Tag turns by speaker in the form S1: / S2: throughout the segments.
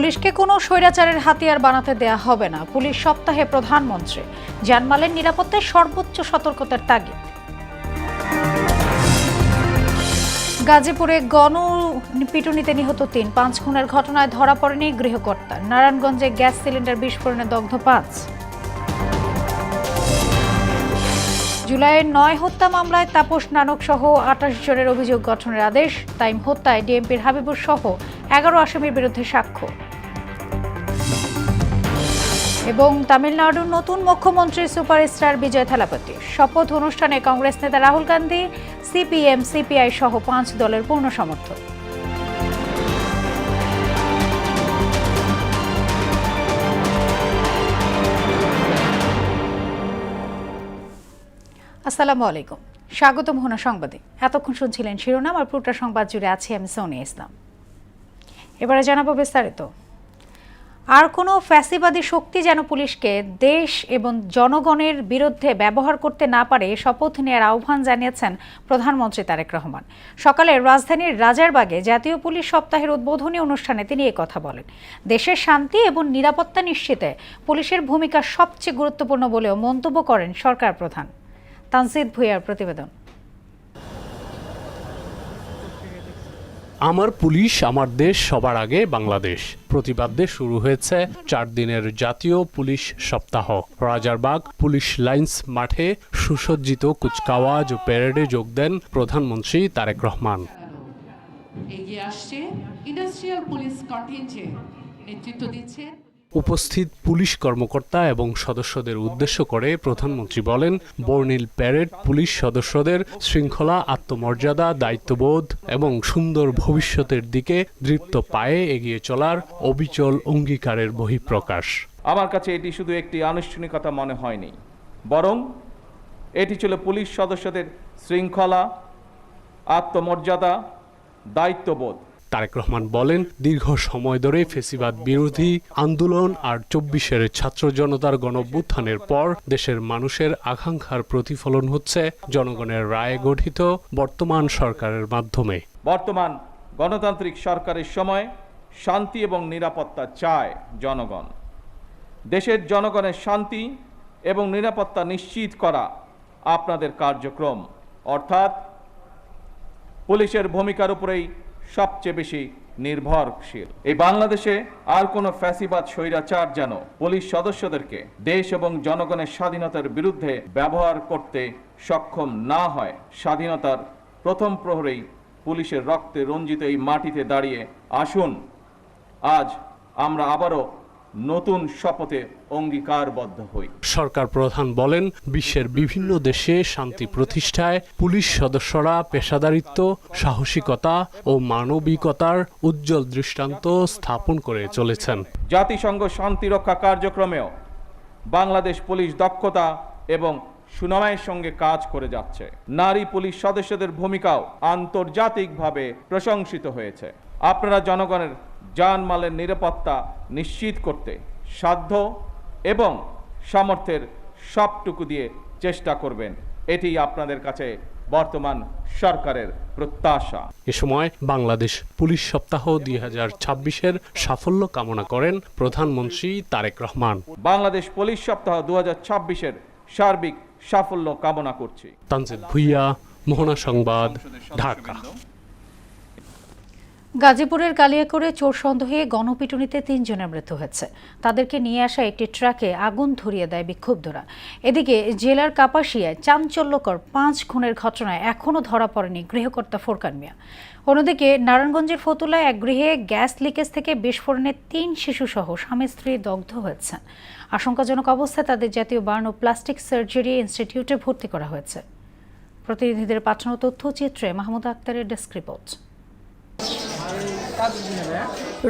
S1: পুলিশকে কোনো স্বৈরাচারের হাতিয়ার বানাতে দেয়া হবে না। পুলিশ সপ্তাহে প্রধানমন্ত্রী। জানমালের নিরাপত্তায় সর্বোচ্চ সতর্কতার তাগিদ। গাজীপুরে গণপিটুনিতে নিহত 5 খুনের ঘটনায় ধরা পড়েনি গৃহকর্তা। নারায়ণগঞ্জে গ্যাস সিলিন্ডার বিস্ফোরণে দগ্ধ 5। জুলাইয়ের 9 হত্যা মামলায় তাপস নানক সহ 28 জনের অভিযোগ গঠনের আদেশ। তাইম হত্যায় ডিএমপির হাবিবুর সহ 11 আসামির বিরুদ্ধে সাক্ষ্য। এবং তামিলনাড়ুর নতুন মুখ্যমন্ত্রী সুপারস্টার বিজয় থালাপতি। শপথ অনুষ্ঠানে কংগ্রেস নেতা রাহুল গান্ধী, সিপিএম, সিপিআই সহ 5 দলের পূর্ণ সমর্থন। আসসালামু আলাইকুম, স্বাগত মোহনা সংবাদে। এতক্ষণ শুনছিলেন শিরোনাম, আর পুরোটা সংবাদ জুড়ে আছি আমি সোনিয়া ইসলাম। এবারে জানাবো বিস্তারিত। আর কোনো ফ্যাসিবাদী শক্তি যেন পুলিশকে দেশ এবং জনগণের বিরুদ্ধে ব্যবহার করতে না পারে, শপথ নেওয়ার আহ্বান জানিয়েছেন প্রধানমন্ত্রী তারেক রহমান। সকালে রাজধানীর রাজারবাগে জাতীয় পুলিশ সপ্তাহের উদ্বোধনী অনুষ্ঠানে তিনি কথা বলেন। দেশের শান্তি এবং নিরাপত্তা নিশ্চিতে পুলিশের ভূমিকা সবচেয়ে গুরুত্বপূর্ণ বলেও মন্তব্য করেন সরকার প্রধান। তানজিদ ভুঁইয়ার প্রতিবেদন।
S2: আমার পুলিশ আমার দেশ, সবার আগে বাংলাদেশ প্রতিপাদ্যে শুরু হয়েছে 4 দিনের জাতীয় পুলিশ সপ্তাহ। রাজারবাগ পুলিশ লাইন্স মাঠে সুসজ্জিত কুচকাওয়াজ ও প্যারেডে যোগ দেন প্রধানমন্ত্রী তারেক রহমান।
S3: এগিয়ে আসছে ইন্ডাস্ট্রিয়াল পুলিশ কন্টিনজেন্ট, নেতৃত্ব দিচ্ছে
S2: উপস্থিত পুলিশ কর্মকর্তা এবং সদস্যদের উদ্দেশ্য করে প্রধানমন্ত্রী বলেন, বর্ণিল প্যারেড পুলিশ সদস্যদের শৃঙ্খলা, আত্মমর্যাদা, দায়িত্ববোধ এবং সুন্দর ভবিষ্যতের দিকে দৃপ্ত পায়ে এগিয়ে চলার অবিচল অঙ্গীকারের বহিঃপ্রকাশ।
S4: আমার কাছে এটি শুধু একটি আনুষ্ঠানিকতা মনে হয়নি, বরং এটি ছিল পুলিশ সদস্যদের শৃঙ্খলা, আত্মমর্যাদা, দায়িত্ববোধ।
S2: তারেক রহমান বলেন, দীর্ঘ সময় ধরে ফ্যাসিবাদ বিরোধী আন্দোলন আর 24-এর ছাত্র জনতার গণঅভ্যুত্থানের পর দেশের মানুষের আকাঙ্ক্ষার প্রতিফলন হচ্ছে জনগণের রায়ে গঠিত বর্তমান সরকারের মাধ্যমে।
S4: বর্তমান গণতান্ত্রিক সরকারের সময় শান্তি এবং নিরাপত্তা চায় জনগণ। দেশের জনগণের শান্তি এবং নিরাপত্তা নিশ্চিত করা আপনাদের কার্যক্রম, অর্থাৎ পুলিশের ভূমিকার উপরেই সবচেয়ে বেশি নির্ভরশীল। এই বাংলাদেশে আর কোনো ফ্যাসিবাদ স্বৈরাচার যেন পুলিশ সদস্যদেরকে দেশ এবং জনগণের স্বাধীনতার বিরুদ্ধে ব্যবহার করতে সক্ষম না হয়। স্বাধীনতার প্রথম প্রহরেই পুলিশের রক্তে রঞ্জিত এই মাটিতে দাঁড়িয়ে আসুন আজ আমরা আবারও নতুন শপথে অঙ্গীকারবদ্ধ হই।
S2: সরকার প্রধান বলেন, বিশ্বের বিভিন্ন দেশে শান্তি প্রতিষ্ঠায় পুলিশ সদস্যরা পেশাদারিত্ব, সাহসিকতা ও মানবিকতার উজ্জ্বল দৃষ্টান্ত স্থাপন করে চলেছেন।
S4: জাতিসংঘ শান্তিরক্ষা কার্যক্রমেও বাংলাদেশ পুলিশ দক্ষতা এবং সুনামের সঙ্গে কাজ করে যাচ্ছে। নারী পুলিশ সদস্যদের ভূমিকাও আন্তর্জাতিকভাবে প্রশংসিত হয়েছে। আপনারা জনগণের জানমালের নিরাপত্তা নিশ্চিত করতে সাধ্য এবং সামর্থ্যের সবটুকু দিয়ে চেষ্টা করবেন, এটি আপনাদের কাছে বর্তমান সরকারের প্রত্যাশা।
S2: এ সময় বাংলাদেশ পুলিশ সপ্তাহ 2026-এর সাফল্য কামনা করেন প্রধানমন্ত্রী তারেক রহমান।
S4: বাংলাদেশ পুলিশ সপ্তাহ 2026-এর সার্বিক সাফল্য কামনা করছি।
S2: তানজিদ ভুঁইয়া, মোহনা সংবাদ, ঢাকা।
S1: গাজীপুরের কালিয়াকৈরে চোর সন্দেহে গণপিটুনিতে 3 জনের মৃত্যু হয়েছে। তাদেরকে নিয়ে আসা একটি ট্রাকে আগুন ধরিয়ে দেয় বিক্ষুব্ধরা। এদিকে জেলার কাপাসিয়ায় চাঞ্চল্যকর 5 খুনের ঘটনায় এখনও ধরা পড়েনি গৃহকর্তা ফোরকান মিয়া। অন্যদিকে নারায়ণগঞ্জের ফতুল্লায় এক গৃহে গ্যাস লিকেজ থেকে বিস্ফোরণে 3 শিশুসহ স্বামী স্ত্রী দগ্ধ হয়েছেন। আশঙ্কাজনক অবস্থায় তাদের জাতীয় বার্ন ও প্লাস্টিক সার্জারি ইনস্টিটিউটে ভর্তি করা হয়েছে। প্রতিনিধিদের পাঠানো তথ্যচিত্রে মাহমুদ আক্তারের ডেস্ক রিপোর্ট।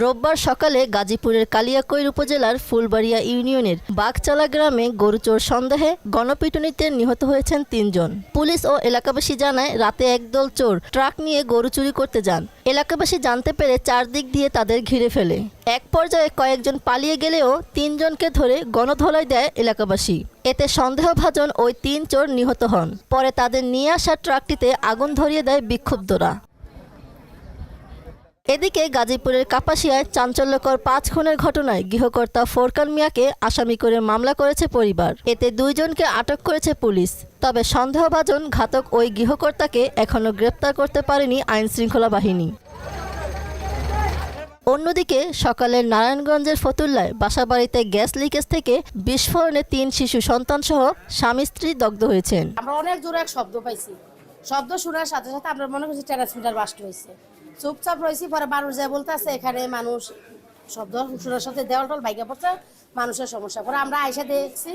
S5: রোববার সকালে গাজীপুরের কালিয়াকৈর উপজেলার ফুলবাড়িয়া ইউনিয়নের বাঘচালা গ্রামে গরুচোর সন্দেহে গণপিটুনিতে নিহত হয়েছেন 3 জন। পুলিশ ও এলাকাবাসী জানায়, রাতে একদল চোর ট্রাক নিয়ে গরু চুরি করতে যান। এলাকাবাসী জানতে পেরে চারদিক দিয়ে তাদের ঘিরে ফেলে। এক পর্যায়ে কয়েকজন পালিয়ে গেলেও 3 জনকে ধরে গণধোলাই দেয় এলাকাবাসী। এতে সন্দেহভাজন ওই 3 চোর নিহত হন। পরে তাদের নিয়ে আসা ট্রাকটিতে আগুন ধরিয়ে দেয় বিক্ষুব্ধরা। এদিকে গাজীপুরের কাপাসিয়ায় চাঞ্চল্যকর 5 খুনের ঘটনায় গৃহকর্তা ফোরকান মিয়াকে আসামি করে মামলা করেছে পরিবার। এতে 2 জনকে আটক করেছে পুলিশ। তবে সন্দেহভাজন ঘাতক ওই গৃহকর্তাকে এখনো গ্রেপ্তার করতে পারেনি আইনশৃঙ্খলা বাহিনী। অন্যদিকে সকালের নারায়ণগঞ্জের ফতুল্লায় বাসাবাড়িতে গ্যাস লিকেজ থেকে বিস্ফোরণে 3 শিশু সন্তানসহ স্বামী স্ত্রী দগ্ধ হয়েছেন।
S6: আমরা অনেক জোরে এক শব্দ পাইছি, শব্দ শোনার সাথে সাথে আমরা মনে করছি ট্রান্সমিটার বাস্ট হয়েছে। চুপচাপ রয়েছি, পরে মানুষ যা বলতে আছে এখানে মানুষ শব্দ শোনার সাথে দেওয়াল টল ভাইগা পড়ছে, মানুষের সমস্যা। পরে আমরা আইসা দেখছি,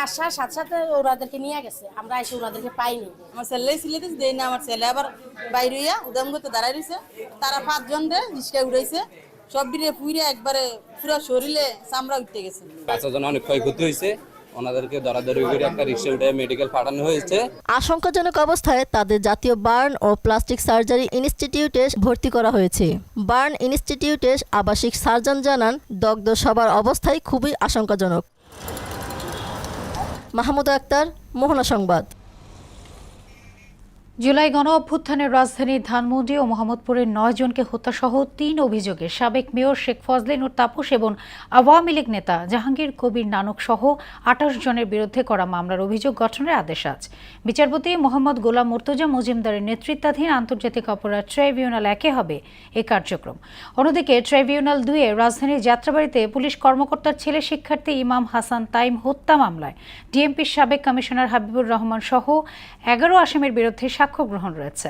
S6: আসার সাথে সাথে ওনাদেরকে নিয়ে গেছে, আমরা এসে ওনাদেরকে পাইনি।
S7: আমার ছেলে সিলেতে দেই না, আমার ছেলে আবার বাইরে হইয়া উদাম করতে দাঁড়াই রয়েছে। তারা 5 জন রে রিস্কায় উড়াইছে, সব ডিরে পুইরে একবারে পুরো শরীরে চামড়া উঠতে গেছে।
S8: বাচ্চা জন অনেক ক্ষয়ক্ষতি হয়েছে, ওনাদেরকে দরাদরি করে একটা রিক্সা উঠে মেডিকেল পাঠানো হয়েছে।
S5: আশঙ্কাজনক অবস্থায় তাদের জাতীয় বার্ন ও প্লাস্টিক সার্জারি ইনস্টিটিউটে ভর্তি করা হয়েছে। বার্ন ইনস্টিটিউটের আবাসিক সার্জন জানান, দগ্ধ সবার অবস্থায় খুবই আশঙ্কাজনক। মাহমুদা আক্তার, মোহনা সংবাদ।
S1: জুলাই গণ অভ্যুত্থানের রাজধানী ধানমন্ডি ও মোহাম্মদপুরের 9 জনকে হত্যাসহ 3 অভিযোগে সাবেক মেয়র শেখ ফজলে নূর তাপস এবং আওয়ামী লীগ নেতা জাহাঙ্গীর কবির নানক সহ 28 জনের বিরুদ্ধে করা মামলার অভিযোগ গঠনের আদেশ আজ বিচারপতি মোহাম্মদ গোলাম মুর্তজা মজুমদারের নেতৃত্বাধীন আন্তর্জাতিক অপরাধ ট্রাইব্যুনাল 1-এ হবে এই কার্যক্রম। অন্যদিকে ট্রাইব্যুনাল 2-এ রাজধানীর যাত্রাবাড়িতে পুলিশ কর্মকর্তার ছেলে শিক্ষার্থী ইমাম হাসান তাইম হত্যা মামলায় ডিএমপির সাবেক কমিশনার হাবিবুর রহমান সহ 11 আসামির বিরুদ্ধে সাক্ষ্য গ্রহণ রয়েছে।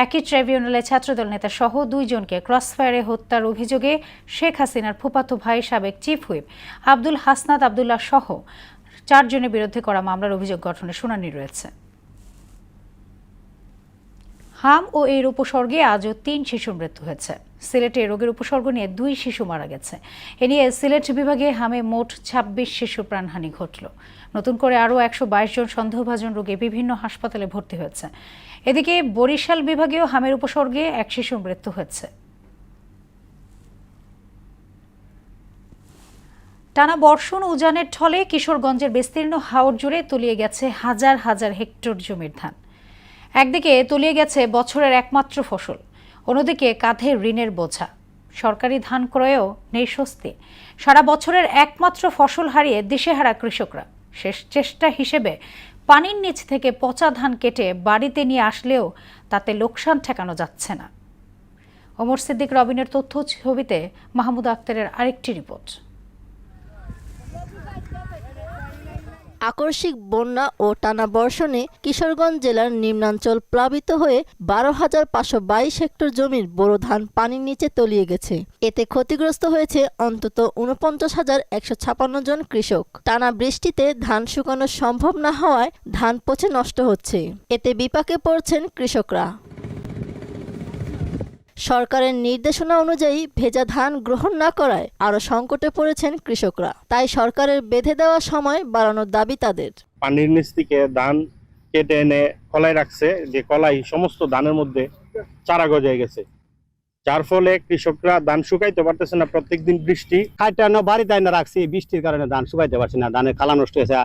S1: একই ট্রাইব্যুনালে ছাত্রদল নেতা সহ 2 জনকে ক্রসফায়ারে হত্যার অভিযোগে শেখ হাসিনার ফুফাতো ভাই সাবেক চিফ হুইপ আব্দুল হাসনাত আব্দুল্লাহ সহ 4 জনের বিরুদ্ধে করা মামলার অভিযোগ গঠনের শুনানি রয়েছে। হাম ও এর উপসর্গে আজও 3 শিশুর মৃত্যু হয়েছে। সিলেটে রোগের উপসর্গ নিয়ে 2 শিশু মারা গেছে। এ নিয়ে সিলেট বিভাগে হামে মোট 26 শিশুর প্রাণহানি ঘটল। নতুন করে আরও 122 জন সন্দেহভাজন রোগী বিভিন্ন হাসপাতালে ভর্তি হয়েছে। এদিকে বরিশাল বিভাগেও হামের উপসর্গে 1 শিশুর মৃত্যু হয়েছে। টানা বর্ষণ উজানের ঢলে কিশোরগঞ্জের বিস্তীর্ণ হাওর জুড়ে তলিয়ে গেছে হাজার হাজার হেক্টর জমির ধান। একদিকে তলিয়ে গেছে বছরের একমাত্র ফসল, অন্যদিকে কাঁধে ঋণের বোঝা। সরকারি ধান ক্রয়েও নেই স্বস্তি। সারা বছরের একমাত্র ফসল হারিয়ে দিশেহারা কৃষকরা। শেষ চেষ্টা হিসেবে পানির নিচ থেকে পচা ধান কেটে বাড়িতে নিয়ে আসলেও তাতে লোকসান ঠেকানো যাচ্ছে না। ওমর সিদ্দিক রবিনের তথ্য ছবিতে মাহমুদা আক্তারের আরেকটি রিপোর্ট।
S5: আকস্মিক বন্যা ও টানা বর্ষণে কিশোরগঞ্জ জেলার নিম্নাঞ্চল প্লাবিত হয়ে 12,522 হেক্টর জমির বোরো ধান পানির নিচে তলিয়ে গেছে। এতে ক্ষতিগ্রস্ত হয়েছে অন্তত 49,156 জন কৃষক। টানা বৃষ্টিতে ধান শুকানো সম্ভব না হওয়ায় ধান পচে নষ্ট হচ্ছে। এতে বিপাকে পড়ছেন কৃষকরা। সরকারের নির্দেশনা অনুযায়ী ভেজা ধান গ্রহণ না করায় আরো সংকটে পড়েছেন কৃষকরা। তাই সরকারের বেঁধে দেওয়া সময় বাড়ানোর দাবি তাদের।
S9: পানির নিচ থেকে ধান কেটে এনে কলাই রাখছে, যে কলাই সমস্ত ধানের মধ্যে চারা গজায় গেছে, যার ফলে কৃষকরা ধান শুকাইতে পারতেছে না। প্রত্যেকদিন বৃষ্টি
S10: কাটানো বাড়িতে না রাখছি, বৃষ্টির কারণে ধান শুকাইতে পারছি না, ধানের কালা নষ্ট হয়েছে,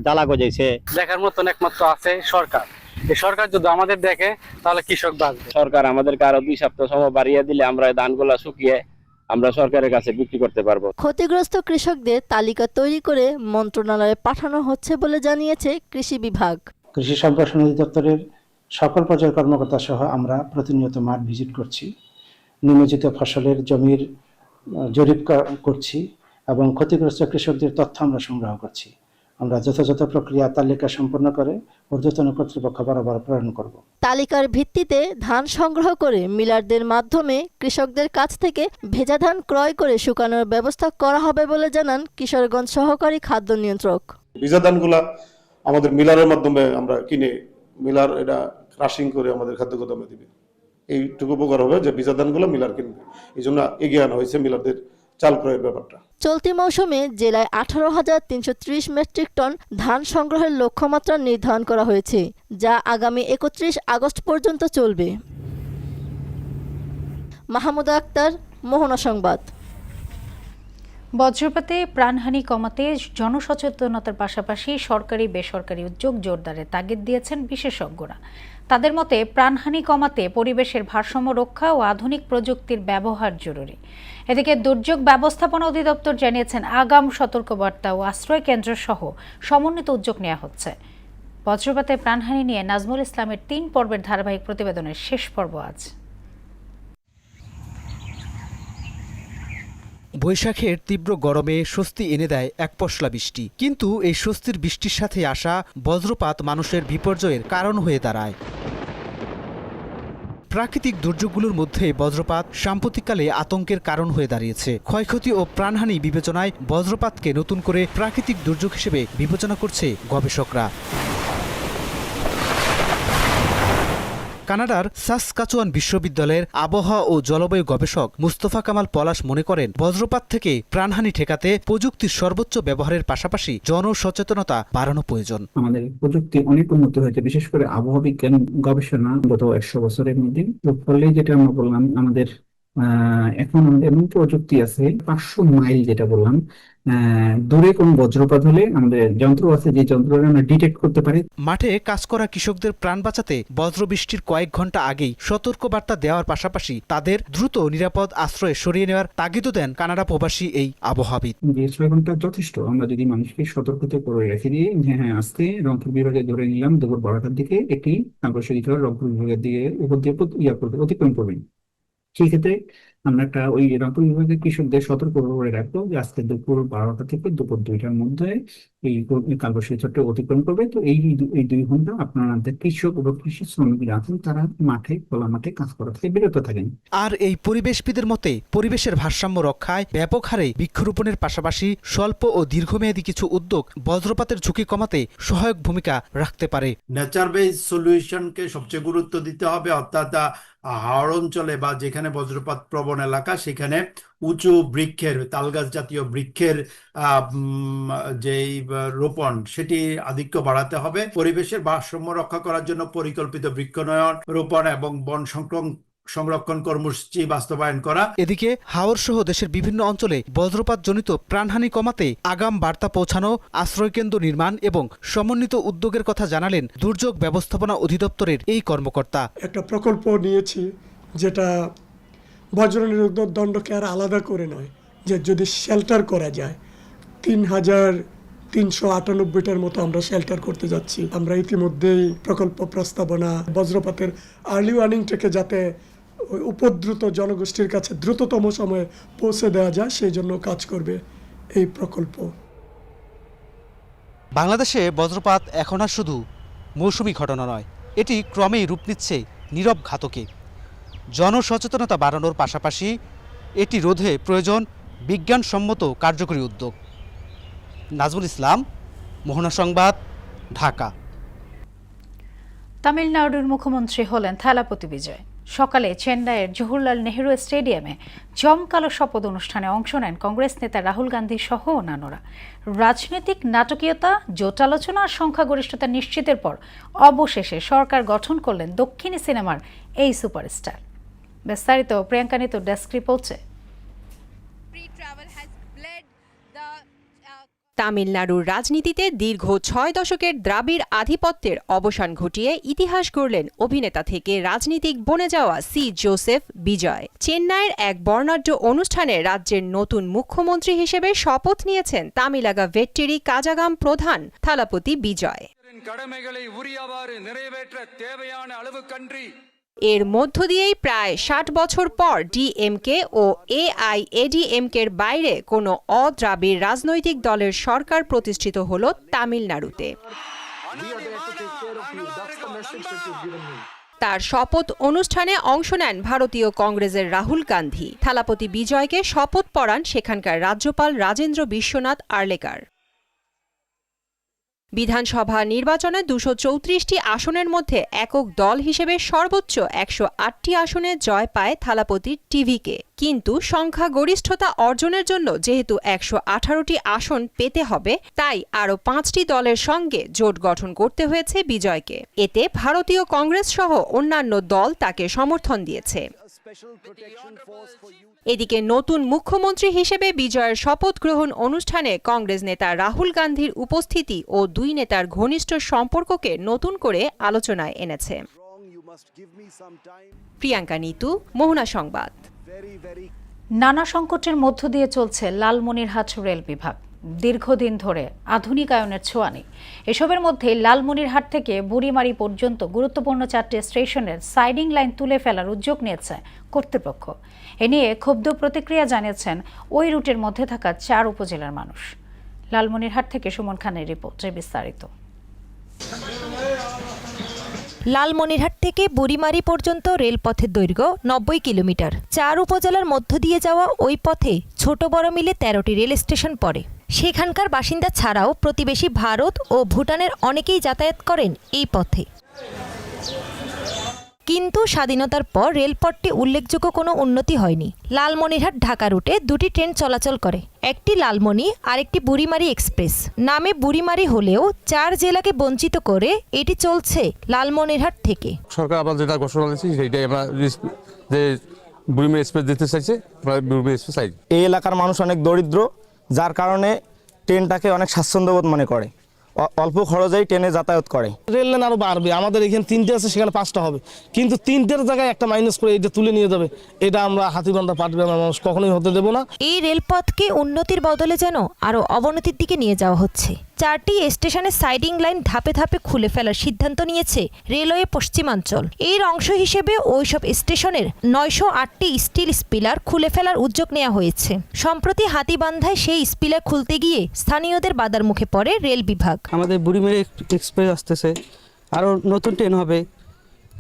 S10: জ্বালা গজাইছে।
S11: দেখার মতন একমাত্র আছে সরকার। এই সরকার যদি আমাদের দেখে তাহলে কৃষক বাঁচবে।
S8: সরকার আমাদেরকে আরো 2 সপ্তাহ সময় বাড়িয়ে দিলে আমরা ধানগুলা শুকিয়ে আমরা সরকারের কাছে বিক্রি করতে পারবো।
S5: ক্ষতিগ্রস্ত কৃষকদের তালিকা তৈরি করে মন্ত্রণালয়ে পাঠানো হচ্ছে বলে জানিয়েছে কৃষি বিভাগ।
S12: কৃষি সম্প্রসারণ অধিদপ্তরের সকল পর্যায়ের কর্মকর্তা সহ আমরা প্রতিনিয়ত মাঠ ভিজিট করছি, নিমজ্জিত ফসলের জমির জরিপ করছি এবং ক্ষতিগ্রস্ত কৃষকদের তথ্য আমরা সংগ্রহ করছি। আমরা যথাযথ প্রক্রিয়া তালিকা সম্পন্ন করে ঊর্ধ্বতন কর্তৃপক্ষ বরাবর প্রেরণ করব।
S5: তালিকার ভিত্তিতে ধান সংগ্রহ করে মিলারদের মাধ্যমে কৃষকদের কাছ থেকে ভেজা ধান ক্রয় করে শুকানোর ব্যবস্থা করা হবে বলে জানান কিশোরগঞ্জ সহকারী খাদ্য নিয়ন্ত্রক।
S13: ভেজা ধানগুলা আমাদের মিলারের মাধ্যমে আমরা কিনে মিলার এটা ক্রাশিং করে আমাদের খাদ্য গোদামে দিবে। এইটুকু উপকার হবে যে ভেজা ধানগুলো মিলার কিনবে। এই জন্য এগিয়ে আনা হয়েছে মিলারদের চাল ক্রয়ের ব্যাপারটা।
S5: চলতি মৌসুমে জেলায় 18,330 মেট্রিক টন ধান সংগ্রহের লক্ষ্যমাত্রা নির্ধারণ করা হয়েছে, যা আগামী 31 আগস্ট পর্যন্ত চলবে। মাহমুদা আক্তার, মোহনা সংবাদ।
S1: বজ্রপাতে প্রাণহানি কমাতে জনসচেতনতার পাশাপাশি সরকারি বেসরকারি উদ্যোগ জোরদারের তাগিদ দিয়েছেন বিশেষজ্ঞরা। তাদের মতে প্রাণহানি কমাতে পরিবেশের ভারসাম্য রক্ষা ও আধুনিক প্রযুক্তির ব্যবহার জরুরি। এদিকে দুর্যোগ ব্যবস্থাপনা অধিদপ্তর জানিয়েছেন আগাম সতর্কবার্তা ও আশ্রয় কেন্দ্র সহ সমন্বিত উদ্যোগ নেওয়া হচ্ছে। বজ্রপাতে প্রাণহানি নিয়ে নাজমুল ইসলামের 3 পর্বের ধারাবাহিক প্রতিবেদনের শেষ পর্ব আজ।
S14: বৈশাখের তীব্র গরমে স্বস্তি এনে দেয় এক পশলা বৃষ্টি, কিন্তু এই স্বস্তির বৃষ্টির সাথে আসা বজ্রপাত মানুষের বিপর্যয়ের কারণ হয়ে দাঁড়ায়। প্রাকৃতিক দুর্যোগগুলোর মধ্যে বজ্রপাত সাম্প্রতিককালে আতঙ্কের কারণ হয়ে দাঁড়িয়েছে। ক্ষয়ক্ষতি ও প্রাণহানি বিবেচনায় বজ্রপাতকে নতুন করে প্রাকৃতিক দুর্যোগ হিসেবে বিবেচনা করছে গবেষকরা। কানাডার সাসকাচুয়ান বিশ্ববিদ্যালয়ের আবহাওয়া ও জলবায়ু গবেষক মুস্তফা কামাল পলাশ মনে করেন, বজ্রপাত থেকে প্রাণহানি ঠেকাতে প্রযুক্তির সর্বোচ্চ ব্যবহারের পাশাপাশি জনসচেতনতা বাড়ানো প্রয়োজন।
S15: আমাদের প্রযুক্তি অনেক উন্নত হয়েছে, বিশেষ করে আবহাওয়া বিজ্ঞান গবেষণা গত 100 বছরের মধ্যে। ফলে যেটা আমরা বললাম, আমাদের এখন আমাদের এমন প্রযুক্তি আছে 500 মাইল, যেটা বললাম দূরে কোন বজ্রপাত হলে আমাদের যন্ত্র আছে, যে যন্ত্রটা আমরা ডিটেক্ট করতে পারি।
S14: মাঠে কাজ করা কৃষকদের প্রাণ বাঁচাতে বজ্রবৃষ্টির কয়েক ঘন্টা আগেই সতর্কবার্তা দেওয়ার পাশাপাশি তাদের দ্রুত নিরাপদ আশ্রয়ে সরিয়ে নেওয়ার তাগিদও দেন কানাডা প্রবাসী এই আবহাওয়াবিদ। 6 ঘন্টা যথেষ্ট। আমরা যদি মানুষকে সতর্কতা করে রেখে দিই যে হ্যাঁ আজকে রংপুর বিভাগে ধরে নিলাম দুপুর 12টার দিকে একটি আগ্রসী রংপুর বিভাগের দিকে উপর দিয়ে অতিক্রম করবেন, সেই ক্ষেত্রে আমরা একটা ওই রংপুর বিভাগের কৃষকদের সতর্ক করে রাখবো যে আজকে দুপুর 12টা থেকে দুপুর 2টার মধ্যে এই কালবৈশাখী ঝড়টা অতিক্রম করবে। তো এই 2 ঘন্টা আপনাদের কৃষক ও কৃষি শ্রমিকরা আছেন, তারা মাঠে খোলা মাঠে কাজ করা থেকে বিরত থাকেন। আর এই পরিবেশবিদের মতে পরিবেশের ভারসাম্য রক্ষায় ব্যাপক হারে বৃক্ষরোপণের পাশাপাশি স্বল্প ও দীর্ঘমেয়াদী কিছু উদ্যোগ বজ্রপাতের ঝুঁকি কমাতে সহায়ক ভূমিকা রাখতে পারে।
S16: নেচার বেস সলিউশনকে সবচেয়ে গুরুত্ব দিতে হবে, অর্থাৎ হাওড় অঞ্চলে বা যেখানে বজ্রপাত প্রবণ এলাকা সেখানে উঁচু বৃক্ষের, তালগাছ জাতীয় বৃক্ষের যেই রোপণ সেটি আধিক্য বাড়াতে হবে। পরিবেশের ভারসাম্য রক্ষা করার জন্য পরিকল্পিত বৃক্ষনয়ন রোপণ এবং বন সংরক্ষণ কর্মসূচি বাস্তবায়ন করা।
S14: এদিকে হাওর সহ দেশের বিভিন্ন অঞ্চলে বজ্রপাত জনিত প্রাণহানি কমাতে আগাম বার্তা পৌঁছানো, আশ্রয়কেন্দ্র নির্মাণ এবং সমন্বিত উদ্যোগের কথা জানালেন দুর্যোগ ব্যবস্থাপনা অধিদপ্তরের এই কর্মকর্তা।
S17: একটা প্রকল্প নিয়েছি যেটা বজ্রনিরোধক দণ্ডকে আর আলাদা করে নয়, যে যদি শেল্টার করা যায় 3,398টার মতো আমরা শেল্টার করতে যাচ্ছি। আমরা ইতিমধ্যেই প্রকল্প প্রস্তাবনা, বজ্রপাতের আর্লি ওয়ার্নিংটাকে যাতে উপদ্রুত জনগোষ্ঠীর কাছে দ্রুততম সময়ে পৌঁছে দেওয়া যায় সেই জন্য কাজ করবে এই প্রকল্প।
S14: বাংলাদেশে বজ্রপাত এখন আর শুধু মৌসুমি ঘটনা নয়, এটি ক্রমেই রূপ নিচ্ছে নীরব ঘাতকে। জনসচেতনতা বাড়ানোর পাশাপাশি এটি রোধে প্রয়োজন বিজ্ঞানসম্মত কার্যকরী উদ্যোগ। নাজমুল ইসলাম, মোহনা সংবাদ, ঢাকা।
S1: তামিলনাড়ুর মুখ্যমন্ত্রী হলেন থালাপতি বিজয়। সকালে চেন্নাইয়ের জওহরলাল নেহরু স্টেডিয়ামে জমকালো শপথ অনুষ্ঠানে অংশ নেন কংগ্রেস নেতা রাহুল গান্ধী সহ অন্যান্যরা। রাজনৈতিক নাটকীয়তা, জোট আলোচনা আর সংখ্যাগরিষ্ঠতা নিশ্চিতের পর অবশেষে সরকার গঠন করলেন দক্ষিণী সিনেমার এই সুপারস্টার। বিস্তারিত প্রিয়াঙ্কা নিতুর ডেস্ক রিপোর্টে।
S18: তামিলনাড়ুর রাজনীতিতে দীর্ঘ 6 দশকের দ্রাবিড় আধিপত্যের অবসান ঘটিয়ে ইতিহাস গড়লেন অভিনেতা থেকে রাজনীতিক বনে যাওয়া সি জোসেফ বিজয়। চেন্নাইয়ের এক বর্ণাঢ্য অনুষ্ঠানে রাজ্যের নতুন মুখ্যমন্ত্রী হিসেবে শপথ নিয়েছেন তামিলাগা ভেট্টিরি কাজাগাম প্রধান থালাপতি বিজয়। এর মধ্য দিয়েই প্রায় 60 বছর পর ডিএমকে ও এআইএডিএমকের বাইরে কোনো অদ্রাবিড় রাজনৈতিক দলের সরকার প্রতিষ্ঠিত হল তামিলনাড়ুতে। তার শপথ অনুষ্ঠানে অংশ নেন ভারতীয় কংগ্রেসের রাহুল গান্ধী। থালাপতি বিজয়কে শপথ পড়ান সেখানকার রাজ্যপাল রাজেন্দ্র বিশ্বনাথ আর্লেকার। বিধানসভা নির্বাচনে 234টি আসনের মধ্যে একক দল হিসেবে সর্বোচ্চ 108টি আসনে জয় পায় থালাপতি টিভিকে। কিন্তু সংখ্যাগরিষ্ঠতা অর্জনের জন্য যেহেতু 118টি আসন পেতে হবে, তাই আরও 5টি দলের সঙ্গে জোট গঠন করতে হয়েছে বিজয়কে। এতে ভারতীয় কংগ্রেস সহ অন্যান্য দল তাকে সমর্থন দিয়েছে। এদিকে নতুন মুখ্যমন্ত্রী হিসেবে বিজয়ের শপথ গ্রহণ অনুষ্ঠানে কংগ্রেস নেতা রাহুল গান্ধীর উপস্থিতি ও দুই নেতার ঘনিষ্ঠ সম্পর্ককে নতুন করে আলোচনায় এনেছে। প্রিয়াঙ্কা নিতু, মোহনা সংবাদ।
S1: নানা সংকটের মধ্য দিয়ে চলছে লালমনিরহাট রেল বিভাগ। দীর্ঘদিন ধরে আধুনিকায়নের ছোঁয়া নেই। এসবের মধ্যে লালমনিরহাট থেকে বুড়িমারি পর্যন্ত গুরুত্বপূর্ণ 4টি স্টেশনের সাইডিং লাইন তুলে ফেলার উদ্যোগ নিয়েছে কর্তৃপক্ষ। এ নিয়ে ক্ষুব্ধ প্রতিক্রিয়া জানিয়েছেন ওই রুটের মধ্যে থাকা 4 উপজেলার মানুষ। লালমনিরহাট থেকে সুমন খানের রিপোর্টে বিস্তারিত।
S5: লালমনিরহাট থেকে বুড়িমারি পর্যন্ত রেলপথের দৈর্ঘ্য 90 কিলোমিটার। 4 উপজেলার মধ্য দিয়ে যাওয়া ওই পথে ছোট বড় মিলে 13টি রেল স্টেশন পড়ে। সেখানকার বাসিন্দা ছাড়াও প্রতিবেশী ভারত ও ভুটানের অনেকেই যাতায়াত করেন এই পথে। কিন্তু স্বাধীনতার পর রেলপথটি উল্লেখযোগ্য কোনো উন্নতি হয়নি। লালমনিরহাট ঢাকা রুটে 2টি ট্রেন চলাচল করে, একটি লালমনি আরেকটি বুড়িমারি এক্সপ্রেস। নামে বুড়িমারি হলেও 4 জেলাকে বঞ্চিত করে এটি চলছে লালমনিরহাট থেকে।
S19: সরকার আবার যেটা ঘোষণা দিয়েছে সেটাই আমরা যে বুড়িমারি এক্সপ্রেস দিতে চাইছে, বুড়িমারি এক্সপ্রেস চাই।
S20: এই এলাকার মানুষ অনেক দরিদ্র, যার কারণে ট্রেনটাকে অনেক স্বাচ্ছন্দ্যবোধ মনে করে, অল্প খরচেই ট্রেনে যাতায়াত করে।
S21: রেল লাইন আরো বাড়বে, আমাদের এখানে 3টে আছে, সেখানে 5টা হবে, কিন্তু 3টের জায়গায় একটা মাইনাস করে এটা তুলে নিয়ে যাবে, এটা আমরা হাতিবান্ধা পাটগ্রামের মানুষ কখনোই হতে দেব না।
S5: এই রেলপথকে উন্নতির বদলে যেন আরো অবনতির দিকে নিয়ে যাওয়া হচ্ছে। 4টি স্টেশনের সাইডিং লাইন ধাপে ধাপে খুলে ফেলার সিদ্ধান্ত নিয়েছে রেলওয়ে পশ্চিমাঞ্চল। এর অংশ হিসেবে ওইসব স্টেশনের 908টি স্টিল স্পিলার খুলে ফেলার উদ্যোগ নেওয়া হয়েছে। সম্প্রতি হাতিবান্ধায় সেই স্পিলার খুলতে গিয়ে স্থানীয়দের বাধার মুখে পড়ে রেল বিভাগ।
S22: আমাদের বুড়িমারি এক্সপ্রেস আসতেছে, আরও নতুন ট্রেন হবে,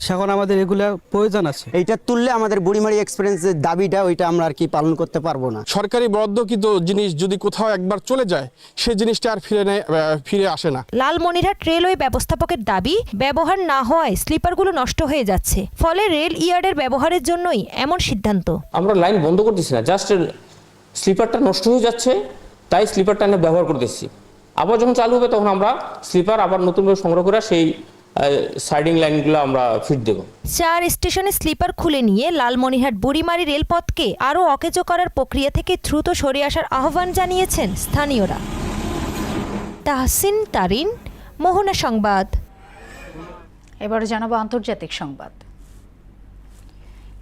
S22: সেখন আমাদের এগুলা প্রয়োজন আছে।
S10: এইটা তুললে আমাদের বুড়িমারি এক্সপ্রেসের দাবিটা ওইটা আমরা আর কি পালন করতে পারবো না।
S19: সরকারি বরাদ্দকৃত জিনিস যদি কোথাও একবার চলে যায়, সেই জিনিসটা আর ফিরে আসে না।
S5: লালমনিরহাট রেলওয়ে ব্যবস্থাপকের দাবি, ব্যবহার না হওয়ায় স্লিপারগুলো নষ্ট হয়ে যাচ্ছে, ফলে রেল ইয়ার্ডের ব্যবহারের জন্যই এমন সিদ্ধান্ত।
S23: আমরা লাইন বন্ধ করতেছি না, জাস্ট স্লিপারটা নষ্ট হয়ে যাচ্ছে, তাই স্লিপারটা আমরা ব্যবহার করতেছি। আবার যখন চালু হবে তখন আমরা স্লিপার আবার নতুনভাবে সংগ্রহ করে সেই সাইডিং লাইনগুলো আমরা ফিট দেব।
S5: 4 স্টেশনে স্লিপার খুলে নিয়ে লালমনিরহাট বুড়িমারি রেলপথকে আরও অকেজো করার প্রক্রিয়া থেকে দ্রুত সরে আসার আহ্বান জানিয়েছেন স্থানীয়রা। তাহসিন তারিন, মোহনা সংবাদ।
S1: এবার জানাবো আন্তর্জাতিক সংবাদ।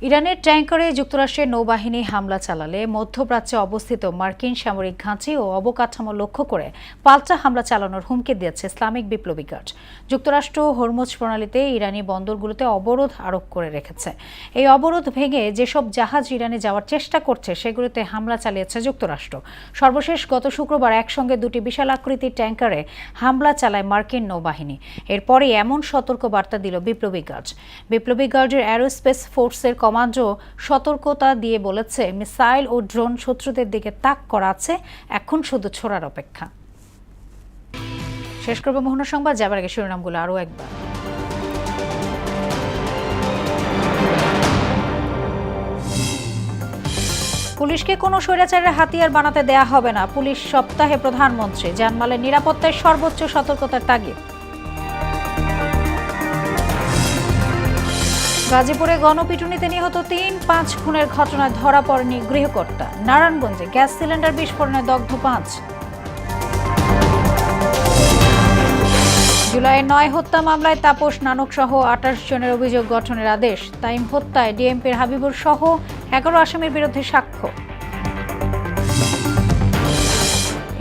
S1: ইরানের ট্যাঙ্কারে যুক্তরাষ্ট্রের নৌবাহিনী হামলা চালালে মধ্যপ্রাচ্যে অবস্থিত মার্কিন সামরিক ঘাঁটি ও অবকাঠামো লক্ষ্য করে পাল্টা হামলা চালানোর হুমকি দিয়েছে ইসলামিক বিপ্লবী গার্ড। যুক্তরাষ্ট্র হরমুজ প্রণালীতে ইরানি বন্দরগুলোতে অবরোধ আরোপ করে রেখেছে। এই অবরোধ ভেঙে যেসব জাহাজ ইরানে যাওয়ার চেষ্টা করছে সেগুলোতে হামলা চালিয়েছে যুক্তরাষ্ট্র। সর্বশেষ গত শুক্রবার একসঙ্গে 2টি বিশাল আকৃতির ট্যাঙ্কারে হামলা চালায় মার্কিন নৌবাহিনী। এরপরই এমন সতর্ক বার্তা দিল বিপ্লবী গার্ড। বিপ্লবী গার্ডের অ্যারোস্পেস ফোর্সের কমান্ডো সতর্কতা দিয়ে বলেছে, মিসাইল ও ড্রোন শত্রুদের দিকে তাক করা আছে, এখন শুধু ছোড়ার অপেক্ষা। শেষ করব মোহনা সংবাদ, যাবার আগে শিরোনামগুলো আরও একবার। পুলিশকে কোনো স্বৈরাচারের হাতিয়ার বানাতে দেয়া হবে না, পুলিশ সপ্তাহে প্রধানমন্ত্রী। জানমালের নিরাপত্তায় সর্বোচ্চ সতর্কতার তাগিদ। গাজীপুরে গণপিটুনিতে নিহত 3-5 খুনের ঘটনায় ধরা পড়েনি গৃহকর্তা। নারায়ণগঞ্জে গ্যাস সিলিন্ডার বিস্ফোরণে দগ্ধ 5। জুলাইয়ের 9 হত্যা মামলায় তাপস নানক সহ 28 জনের অভিযোগ গঠনের আদেশ। তাইম হত্যায় ডিএমপির হাবিবুর সহ 11 আসামির বিরুদ্ধে সাক্ষ্য।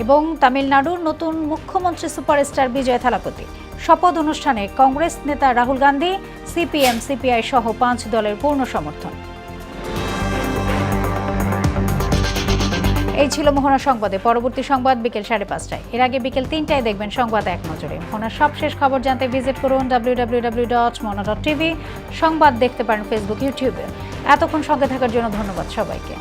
S1: এবং তামিলনাড়ুর নতুন মুখ্যমন্ত্রী সুপারস্টার বিজয় থালাপতি। শপথ অনুষ্ঠানে কংগ্রেস নেতা রাহুল গান্ধী, সিপিএম, সিপিআই সহ 5 দলের পূর্ণ সমর্থন। এই ছিল মোহনা সংবাদে। পরবর্তী সংবাদ বিকেল 5:30টায়। এর আগে বিকেল 3টায় দেখবেন সংবাদ এক নজরে। মোহনার সবশেষ খবর জানতে ভিজিট করুন www.mona.tv। সংবাদ দেখতে পারেন ফেসবুক, ইউটিউবে। এতক্ষণ সঙ্গে থাকার জন্য ধন্যবাদ সবাইকে।